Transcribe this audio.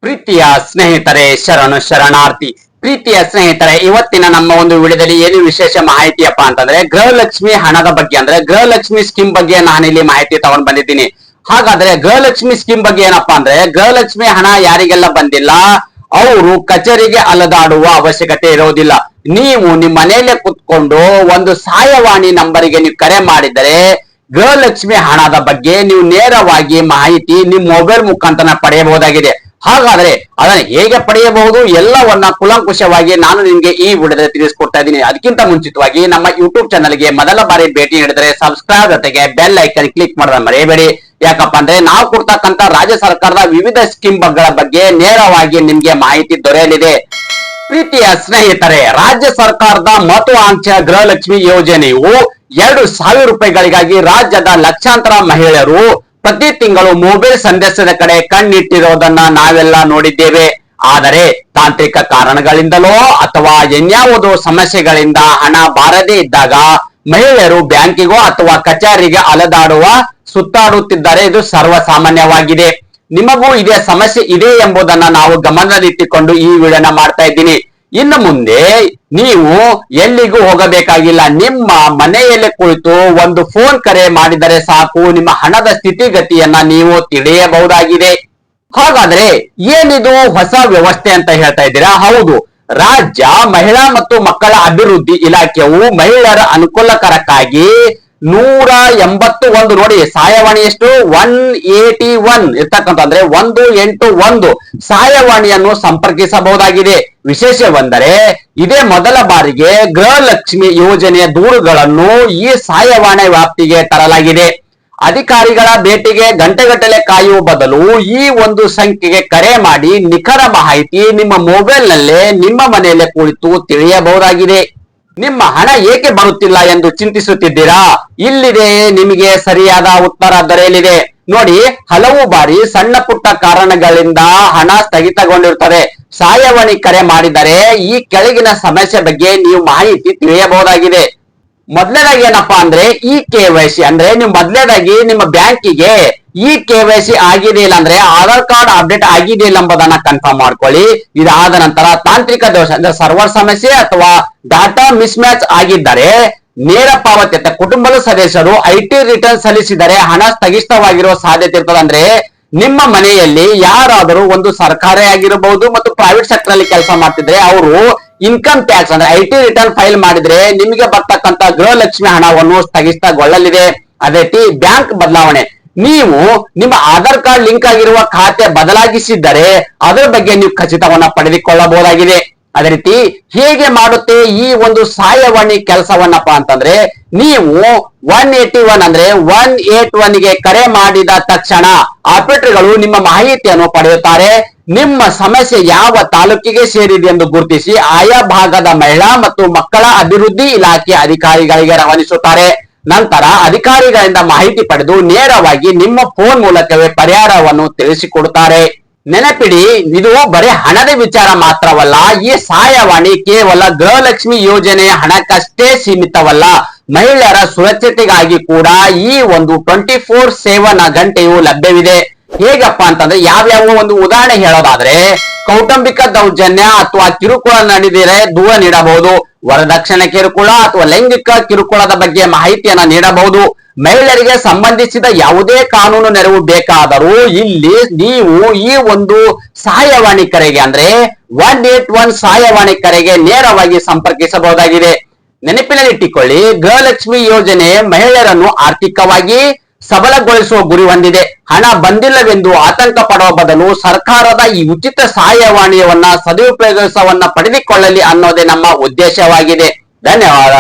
ಪ್ರೀತಿಯ ಸ್ನೇಹಿತರೆ, ಶರಣಾರ್ಥಿ. ಪ್ರೀತಿಯ ಸ್ನೇಹಿತರೆ, ಇವತ್ತಿನ ನಮ್ಮ ಒಂದು ವಿಡಿಯೋದಲ್ಲಿ ಏನು ವಿಶೇಷ ಮಾಹಿತಿಯಪ್ಪ ಅಂತಂದ್ರೆ ಗೃಹಲಕ್ಷ್ಮಿ ಹಣದ ಬಗ್ಗೆ, ಅಂದ್ರೆ ಗೃಹಲಕ್ಷ್ಮಿ ಸ್ಕೀಮ್ ಬಗ್ಗೆ ನಾನಿಲ್ಲಿ ಮಾಹಿತಿ ತಗೊಂಡ್ ಬಂದಿದ್ದೀನಿ. ಹಾಗಾದ್ರೆ ಗೃಹಲಕ್ಷ್ಮಿ ಸ್ಕೀಮ್ ಬಗ್ಗೆ ಏನಪ್ಪಾ ಅಂದ್ರೆ, ಗೃಹಲಕ್ಷ್ಮಿ ಹಣ ಯಾರಿಗೆಲ್ಲ ಬಂದಿಲ್ಲ ಅವರು ಕಚೇರಿಗೆ ಅಲದಾಡುವ ಅವಶ್ಯಕತೆ ಇರೋದಿಲ್ಲ. ನೀವು ನಿಮ್ಮ ಮನೆಯಲ್ಲೇ ಕುತ್ಕೊಂಡು ಒಂದು ಸಹಾಯವಾಣಿ ನಂಬರಿಗೆ ನೀವು ಕರೆ ಮಾಡಿದರೆ ಗೃಹಲಕ್ಷ್ಮಿ ಹಣದ ಬಗ್ಗೆ ನೀವು ನೇರವಾಗಿ ಮಾಹಿತಿ ನಿಮ್ಮ ಮೊಬೈಲ್ ಮುಖಾಂತರ ಪಡೆಯಬಹುದಾಗಿದೆ. ಹಾಗಾದ್ರೆ ಅದನ್ನ ಹೇಗೆ ಪಡೆಯಬಹುದು ಎಲ್ಲವನ್ನ ಕುಲಂಕುಷವಾಗಿ ನಾನು ನಿಮ್ಗೆ ಈ ವಿಡಿಯೋದಲ್ಲಿ ತಿಳಿಸ್ಕೊಡ್ತಾ ಇದ್ದೀನಿ. ಅದಕ್ಕಿಂತ ಮುಂಚಿತವಾಗಿ ನಮ್ಮ ಯೂಟ್ಯೂಬ್ ಚಾನಲ್ಗೆ ಮೊದಲ ಬಾರಿ ಭೇಟಿ ನೀಡಿದ್ರೆ ಸಬ್ಸ್ಕ್ರೈಬ್ ಜೊತೆಗೆ ಬೆಲ್ ಐಕನ್ ಕ್ಲಿಕ್ ಮಾಡೋದನ್ನ ಮರೆಯಬೇಡಿ. ಯಾಕಪ್ಪ ಅಂದ್ರೆ ನಾವು ಕೊಡ್ತಕ್ಕಂತ ರಾಜ್ಯ ಸರ್ಕಾರದ ವಿವಿಧ ಸ್ಕೀಮ್ಗಳ ಬಗ್ಗೆ ನೇರವಾಗಿ ನಿಮ್ಗೆ ಮಾಹಿತಿ ದೊರೆಯಲಿದೆ. ಪ್ರೀತಿಯ ಸ್ನೇಹಿತರೆ, ರಾಜ್ಯ ಸರ್ಕಾರದ ಮಹತ್ವಾಕಾಂಕ್ಷೆ ಗೃಹಲಕ್ಷ್ಮಿ ಯೋಜನೆಯು 2,000 ರೂಪಾಯಿಗಳಿಗಾಗಿ ರಾಜ್ಯದ ಲಕ್ಷಾಂತರ ಮಹಿಳೆಯರು ಪ್ರತಿ ತಿಂಗಳು ಮೊಬೈಲ್ ಸಂದೇಶದ ಕಡೆ ಕಣ್ಣಿಟ್ಟಿರೋದನ್ನ ನಾವೆಲ್ಲ ನೋಡಿದ್ದೇವೆ. ಆದರೆ ತಾಂತ್ರಿಕ ಕಾರಣಗಳಿಂದಲೋ ಅಥವಾ ಇನ್ಯಾವುದೋ ಸಮಸ್ಯೆಗಳಿಂದ ಹಣ ಬಾರದೇ ಇದ್ದಾಗ ಮಹಿಳೆಯರು ಬ್ಯಾಂಕಿಗೋ ಅಥವಾ ಕಚೇರಿಗೆ ಅಲೆದಾಡುವ ಸುತ್ತಾಡುತ್ತಿದ್ದಾರೆ. ಇದು ಸರ್ವಸಾಮಾನ್ಯವಾಗಿದೆ. ನಿಮಗೂ ಇದೇ ಸಮಸ್ಯೆ ಇದೆ ಎಂಬುದನ್ನ ನಾವು ಗಮನದಲ್ಲಿಟ್ಟುಕೊಂಡು ಈ ವಿಡಿಯೋನ ಮಾಡ್ತಾ ಇದ್ದೀನಿ. ಇನ್ನು ಮುಂದೆ ನೀವು ಎಲ್ಲಿಗೂ ಹೋಗಬೇಕಾಗಿಲ್ಲ. ನಿಮ್ಮ ಮನೆಯಲ್ಲೇ ಕುಳಿತು ಒಂದು ಫೋನ್ ಕರೆ ಮಾಡಿದರೆ ಸಾಕು, ನಿಮ್ಮ ಹಣದ ಸ್ಥಿತಿಗತಿಯನ್ನ ನೀವು ತಿಳಿಯಬಹುದಾಗಿದೆ. ಹಾಗಾದ್ರೆ ಏನಿದು ಹೊಸ ವ್ಯವಸ್ಥೆ ಅಂತ ಹೇಳ್ತಾ ಇದ್ದೀರಾ? ಹೌದು, ರಾಜ್ಯ ಮಹಿಳಾ ಮತ್ತು ಮಕ್ಕಳ ಅಭಿವೃದ್ಧಿ ಇಲಾಖೆಯು ಮಹಿಳೆಯರ ಅನುಕೂಲಕರಕ್ಕಾಗಿ 181 ನೋಡಿ ಸಹಾಯವಾಣಿ ಎಷ್ಟು 181 ಇರ್ತಕ್ಕಂಥ, ಅಂದ್ರೆ 181 ಸಹಾಯವಾಣಿಯನ್ನು ಸಂಪರ್ಕಿಸಬಹುದಾಗಿದೆ. ವಿಶೇಷವೆಂದರೆ ಇದೇ ಮೊದಲ ಬಾರಿಗೆ ಗೃಹಲಕ್ಷ್ಮಿ ಯೋಜನೆಯ ದೂರುಗಳನ್ನು ಈ ಸಹಾಯವಾಣಿ ವ್ಯಾಪ್ತಿಗೆ ತರಲಾಗಿದೆ. ಅಧಿಕಾರಿಗಳ ಭೇಟಿಗೆ ಗಂಟೆಗಟ್ಟಲೆ ಕಾಯುವ ಬದಲು ಈ ಒಂದು ಸಂಖ್ಯೆಗೆ ಕರೆ ಮಾಡಿ ನಿಖರ ಮಾಹಿತಿ ನಿಮ್ಮ ಮೊಬೈಲ್ ನಲ್ಲೇ ನಿಮ್ಮ ಮನೆಯಲ್ಲೇ ಕುಳಿತು ತಿಳಿಯಬಹುದಾಗಿದೆ. ನಿಮ್ಮ ಹಣ ಏಕೆ ಬರುತ್ತಿಲ್ಲ ಎಂದು ಚಿಂತಿಸುತ್ತಿದ್ದೀರಾ? ಇಲ್ಲಿದೆ ನಿಮಗೆ ಸರಿಯಾದ ಉತ್ತರ ದೊರೆಯಲಿದೆ. ನೋಡಿ, ಹಲವು ಬಾರಿ ಸಣ್ಣ ಪುಟ್ಟ ಕಾರಣಗಳಿಂದ ಹಣ ಸ್ಥಗಿತಗೊಂಡಿರುತ್ತದೆ. ಸಹಾಯವಾಣಿ ಕರೆ ಮಾಡಿದರೆ ಈ ಕೆಳಗಿನ ಸಮಸ್ಯೆ ಬಗ್ಗೆ ನೀವು ಮಾಹಿತಿ ತಿಳಿಯಬಹುದಾಗಿದೆ. ಮೊದಲನೇದಾಗಿ ಏನಪ್ಪಾ ಅಂದ್ರೆ KYC, ಅಂದ್ರೆ ನೀವು ಮೊದಲನೇದಾಗಿ ನಿಮ್ಮ ಬ್ಯಾಂಕಿಗೆ KYC ಆಗಿದೆ ಇಲ್ಲ ಅಂದ್ರೆ ಆಧಾರ್ ಕಾರ್ಡ್ ಅಪ್ಡೇಟ್ ಆಗಿದೆ ಇಲ್ಲ ಎಂಬುದನ್ನ ಕನ್ಫರ್ಮ್ ಮಾಡ್ಕೊಳ್ಳಿ. ಇದಾದ ನಂತರ ತಾಂತ್ರಿಕ ದೋಷ ಅಂದ್ರೆ ಸರ್ವರ್ ಸಮಸ್ಯೆ ಅಥವಾ ಡಾಟಾ ಮಿಸ್ ಮ್ಯಾಚ್ ಆಗಿದ್ದರೆ ನೇರ ಪಾವತಿ ಅಂತ ಕುಟುಂಬದ ಸದಸ್ಯರು IT ರಿಟರ್ನ್ ಸಲ್ಲಿಸಿದರೆ ಹಣ ಸ್ಥಗಿತವಾಗಿರುವ ಸಾಧ್ಯತೆ ಇರ್ತದೆ. ಅಂದ್ರೆ ನಿಮ್ಮ ಮನೆಯಲ್ಲಿ ಯಾರಾದರೂ ಒಂದು ಸರ್ಕಾರ ಆಗಿರಬಹುದು ಮತ್ತು ಪ್ರೈವೇಟ್ ಸೆಕ್ಟರ್ ಅಲ್ಲಿ ಕೆಲಸ ಮಾಡ್ತಿದ್ರೆ ಅವರು ಇನ್ಕಮ್ ಟ್ಯಾಕ್ಸ್ ಅಂದ್ರೆ IT ರಿಟರ್ನ್ ಫೈಲ್ ಮಾಡಿದ್ರೆ ನಿಮಗೆ ಬರ್ತಕ್ಕಂತ ಗೃಹಲಕ್ಷ್ಮಿ ಹಣವನ್ನು ಸ್ಥಗಿತಗೊಳ್ಳಲಿದೆ. ಅದೇ ರೀತಿ ಬ್ಯಾಂಕ್ ಬದಲಾವಣೆ, ನೀವು ನಿಮ್ಮ ಆಧಾರ್ ಕಾರ್ಡ್ ಲಿಂಕ್ ಆಗಿರುವ ಖಾತೆ ಬದಲಾಗಿಸಿದ್ದರೆ ಅದರ ಬಗ್ಗೆ ನೀವು ಖಚಿತವನ್ನ ಪಡೆದುಕೊಳ್ಳಬಹುದಾಗಿದೆ. ಅದೇ ರೀತಿ ಹೇಗೆ ಮಾಡುತ್ತೆ ಈ ಒಂದು ಸಹಾಯವಾಣಿ ಕೆಲಸವನ್ನಪ್ಪ ಅಂತಂದ್ರೆ, ನೀವು 181 ಅಂದ್ರೆ 181 ಗೆ ಕರೆ ಮಾಡಿದ ತಕ್ಷಣ ಆಪರೇಟರ್ಗಳು ನಿಮ್ಮ ಮಾಹಿತಿಯನ್ನು ಪಡೆಯುತ್ತಾರೆ. ನಿಮ್ಮ ಸಮಸ್ಯೆ ಯಾವ ತಾಲೂಕಿಗೆ ಸೇರಿದೆ ಎಂದು ಗುರುತಿಸಿ ಆಯಾ ಭಾಗದ ಮಹಿಳಾ ಮತ್ತು ಮಕ್ಕಳ ಅಭಿವೃದ್ಧಿ ಇಲಾಖೆ ಅಧಿಕಾರಿಗಳಿಗೆ ರವಾನಿಸುತ್ತಾರೆ. ನಂತರ ಅಧಿಕಾರಿಗಳಿಂದ ಮಾಹಿತಿ ಪಡೆದು ನೇರವಾಗಿ ನಿಮ್ಮ ಫೋನ್ ಮೂಲಕವೇ ಪರಿಹಾರವನ್ನು ತಿಳಿಸಿಕೊಡುತ್ತಾರೆ. ನೆನಪಿಡಿ, ಇದು ಬರೀ ಹಣದ ವಿಚಾರ ಮಾತ್ರವಲ್ಲ. ಈ ಸಹಾಯವಾಣಿ ಕೇವಲ ಗೃಹಲಕ್ಷ್ಮಿ ಯೋಜನೆಯ ಹಣಕ್ಕಷ್ಟೇ ಸೀಮಿತವಲ್ಲ, ಮಹಿಳೆಯರ ಸುರಕ್ಷತೆಗಾಗಿ ಕೂಡ ಈ ಒಂದು 24/7 ಗಂಟೆಯು ಲಭ್ಯವಿದೆ. ಹೇಗಪ್ಪ ಅಂತಂದ್ರೆ ಯಾವ್ಯಾವ ಒಂದು ಉದಾಹರಣೆ ಹೇಳೋದಾದ್ರೆ, ಕೌಟುಂಬಿಕ ದೌರ್ಜನ್ಯ ಅಥವಾ ಕಿರುಕುಳ ನಡೆದಿರೆ ದೂರ ನೀಡಬಹುದು. ವರದಕ್ಷಿಣೆ ಕಿರುಕುಳ ಅಥವಾ ಲೈಂಗಿಕ ಕಿರುಕುಳದ ಬಗ್ಗೆ ಮಾಹಿತಿಯನ್ನ ನೀಡಬಹುದು. ಮಹಿಳೆಯರಿಗೆ ಸಂಬಂಧಿಸಿದ ಯಾವುದೇ ಕಾನೂನು ನೆರವು ಬೇಕಾದರೂ ಇಲ್ಲಿ ನೀವು ಈ ಒಂದು ಸಹಾಯವಾಣಿ ಕರೆಗೆ ಅಂದ್ರೆ 181 ಸಹಾಯವಾಣಿ ಕರೆಗೆ ನೇರವಾಗಿ ಸಂಪರ್ಕಿಸಬಹುದಾಗಿದೆ. ನೆನಪಿನಲ್ಲಿಟ್ಟುಕೊಳ್ಳಿ, ಗೃಹಲಕ್ಷ್ಮಿ ಯೋಜನೆ ಮಹಿಳೆಯರನ್ನು ಆರ್ಥಿಕವಾಗಿ ಸಬಲಗೊಳಿಸುವ ಗುರಿ ಹೊಂದಿದೆ. ಹಣ ಬಂದಿಲ್ಲವೆಂದು ಆತಂಕ ಪಡುವ ಬದಲು ಸರ್ಕಾರದ ಈ ಉಚಿತ ಸಹಾಯವಾಣಿಯವನ್ನ ಸದುಪಯೋಗವನ್ನ ಪಡೆದುಕೊಳ್ಳಲಿ ಅನ್ನೋದೇ ನಮ್ಮ ಉದ್ದೇಶವಾಗಿದೆ. ಧನ್ಯವಾದ.